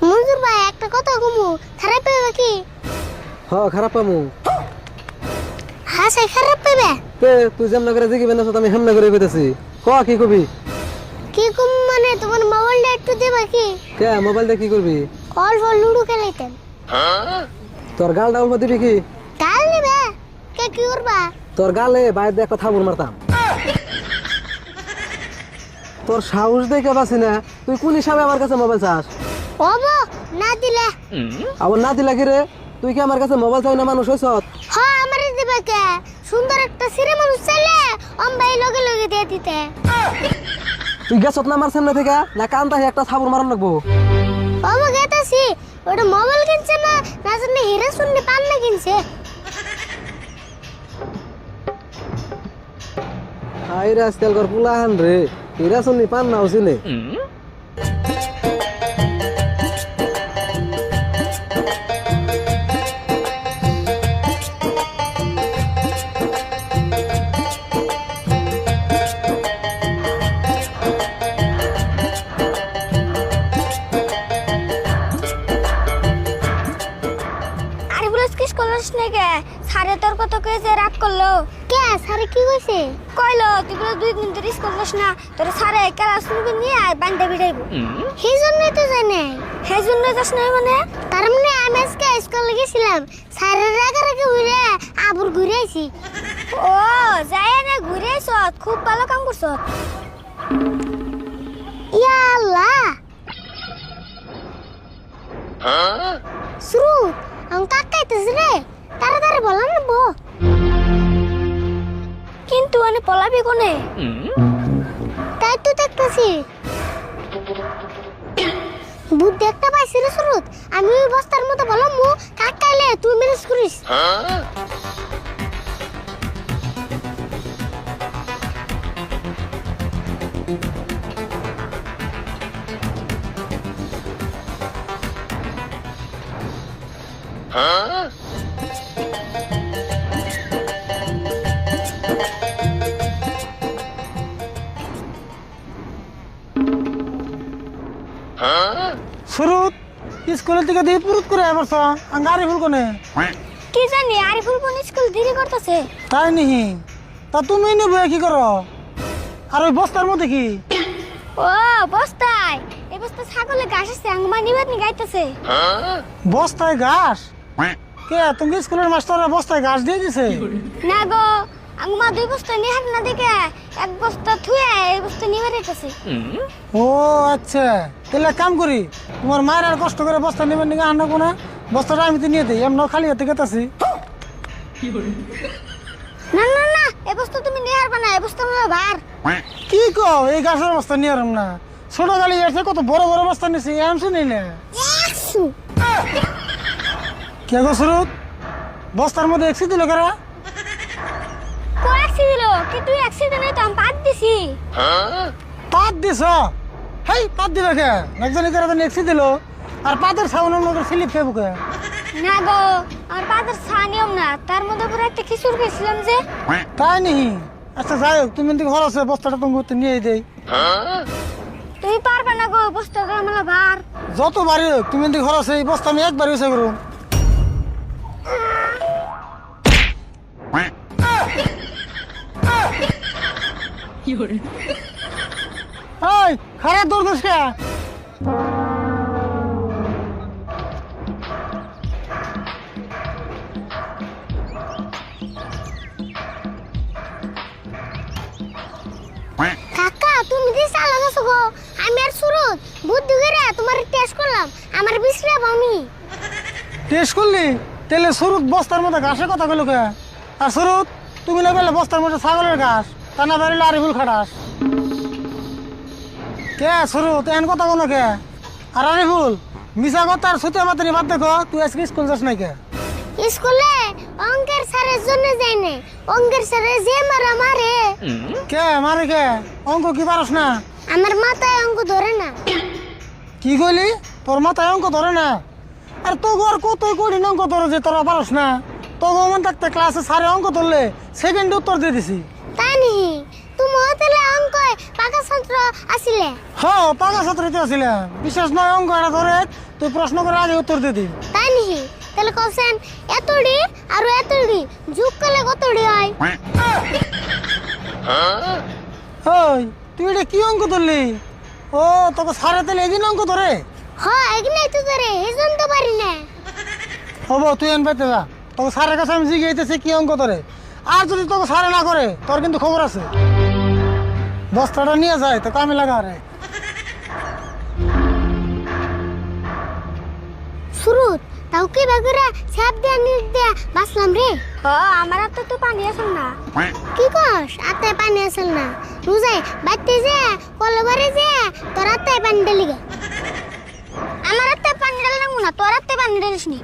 মঞ্জুর ভাই একটা কথা কমু, খারাপ পাবে কি? খারাপ পামু। হ্যাঁ সে খারাপ পাবে। তুই যেমন করে জিগি বেনা আমি হেমনা করে কইতাছি। কি কবি? কি কম মানে তোমার মোবাইলটা একটু দেবা কি? কে মোবাইল দিয়ে কি করবি? অল্প লুডো খেলাইতেন। তোর গালটা অল্প দিবি কি? গাল নেবে? কে কি করবা? তোর গালে বাইরে দিয়ে একটা থাবুর মারতাম। তোর সাহস দেখে বাসি না, তুই কোন হিসাবে আমার কাছে মোবাইল চাস? ওবো না দিলে। আবার না দিলা কি রে? তুই কি আমার কাছে মোবাইল চাই না মানুষ হইছ? হ্যাঁ আমারে দিবে কে? সুন্দর একটা সিরে মানুষ চাইলে ভাই লগে লগে দিয়ে দিতে। তুই গেছত না আমার সামনে থেকে, না কান্তা একটা থাবুর মারন লাগবো? ওবো গেতাছি, ওটা মোবাইল কিনছে না, না জানি হিরে শুননি পান না কিনছে। আইরে আজকাল কর পুলাহান রে, হিরা শুনি পান না হসিনে। আরে বলিস কি স্কলারশিপ নাকি? সারে তোর কত কইছে রাত করলো। কে সারে কি কইছে? কইলো তুই বলে 2 দিন ধরে স্কুল যাস না, তোর সারে ক্লাস শুনবি নিয়ে বান্দা বিড়াইবো। সেই জন্যই তো যাই নাই। সেই জন্যই যাস নাই মানে? তার মানে আমি আজকে স্কুলে গেছিলাম, সারের রাগারাগি হইরে আবুর ঘুরে আইছি। ও যায় না ঘুরে আইছ, খুব ভালো কাম করছ। ইয়া আল্লাহ শ্রুত আমি কাকাইতেছি রে, তাড়াতাড়ি বলা নেবো। কিন্তু আমি পলাবি কোনে? তাই তো দেখতেছি বুদ্ধি একটা পাইছি রে শ্রুত, আমি ওই বস্তার মতো বললাম মু কাকাইলে তুই ম্যানেজ করিস। শুরুত স্কুলের থেকে দিয়ে পুরুত করে এবার গাড়ি ফুল কোনে? কি জানি আরিফুল কোন স্কুল দেরি করতেছে। তাই নিহি তা তুমি নেবে কি করো? আর ওই বস্তার মধ্যে কি? ও বস্তায়, এই বস্তা ছাগলে ঘাস আছে আঙ্গমা নিবাত নি গাইতেছে। বস্তায় ঘাস? কে তুমি স্কুলের মাস্টাররা বস্তায় ঘাস দিয়ে দিছে? না গো, আঙ্গমা 2 বস্তা নিয়ে হাট না দেখে 1 বস্তা থুয়ে এই বস্তা নিয়ে বেরিয়েছে। ও আচ্ছা, তাহলে এক কাম করি, তোমার মায়ের আর কষ্ট করে বস্তা নেবেন নাকি আনবো কোনা, বস্তাটা আমি তো নিয়ে দিই, এমন খালি হাতে গেতাছি। না না না, এই বস্তা তুমি নিয়ে হারবা না, এই বস্তা হলো ভার। কি কো এই ঘাসের বস্তা নিয়ে আরাম না, ছোট গাড়ি এসে কত বড় বড় বস্তা নিছি এম শুনি না। কে গো শুরুত বস্তার মধ্যে এক্সি দিল কারা? কো অ্যাক্সিডেন্ট হলো, কি তুই অ্যাক্সিডেন্টে তো আমি বাদ দিছি। পাত দিছ? হেই পাত দিবে কে? একজনই করে তো এক্সি দিল, আর পাতের সাউনের মধ্যে স্লিপ খেয়ে বুকে। না গো, আমার পাদের ছানিয়ম না, তার মধ্যে পুরো একটা খিচুর খেয়েছিলাম যে। তাই নিহি? আচ্ছা যাই হোক, তুমি দিকে খরচ বস্তাটা তুমি করতে নিয়ে দেই। তুই পারবে না গো, বস্তাটা আমার ভার। যত বাড়ি হোক তুমি দিকে খরচ এই বস্তা আমি একবার ইউজ করুন। এই খারাপ দৌড় দোষ কে? কাকা তুমি যে চালা গেছো গো, আমি আর সুরত বুদ্ধি করে তোমার টেস্ট করলাম, আমার বিশ্রাম আমি। টেস্ট করলি? তাহলে শুরুত বস্তার মধ্যে ঘাসের কথা কইলো কে? আর শুরুত তুমি না বললে বস্তার মধ্যে ছাগলের ঘাস, তা না পারিলে আরিফুল খাটাস। কে শুরুত এন কথা কোনো কে? আর আরিফুল মিশা কথা আর সুতে মাতারি বাদ দেখো, তুই আজকে স্কুল যাস নাই কে? স্কুলে অঙ্কের স্যারের জন্য যাই না, অঙ্কের স্যারে যে মারা মারে। কে মারে কে? অঙ্ক কি পারস না? আমার মাথায় অঙ্ক ধরে না। কি কইলি? তোর মাথায় অঙ্ক ধরে না? আর তো ঘর কতই কঠিন অঙ্ক ধরে যে তোরা পারস না? তো গমন থাকতে ক্লাসে সারে অঙ্ক ধরলে সেকেন্ডে উত্তর দিয়ে দিছি। তাই নি তুমি তাহলে অঙ্ক পাকা ছাত্র আসিলে হ্যাঁ পাকা ছাত্রতে আসছিলাম বিশেষ নয় অঙ্ক এটা ধরে তুই প্রশ্ন করে আগে উত্তর দিয়ে দিবি তাই নাকি তাহলে কছেন এতডি আর এতডি যোগ করলে কতডি হয় ওই তুই এটা কি অঙ্ক ধরলি ও তোকে সারে তাহলে এদিন অঙ্ক ধরে হ্যাঁ এগিনাই তো ধরে এজন তো পারি না হব তুই এন পাইতে যা তোকে সারের কাছে আমি জিজ্ঞাসা কি অঙ্ক ধরে আর যদি তোকে সারে না করে তোর কিন্তু খবর আছে বস্তাটা নিয়ে যায় তো কামে লাগা রে সুরুত তাও কি বাগুরা ছাপ দিয়া নিট দিয়া বাসলাম রে আমার হাতে তো পানি আসল না কি কস হাতে পানি আসল না বুঝাই বাইতে যে কলবারে যে তোর হাতে পানি ঢেলি গে আমার হাতে পানি ঢাল না তোর হাতে পানি ঢালিস নি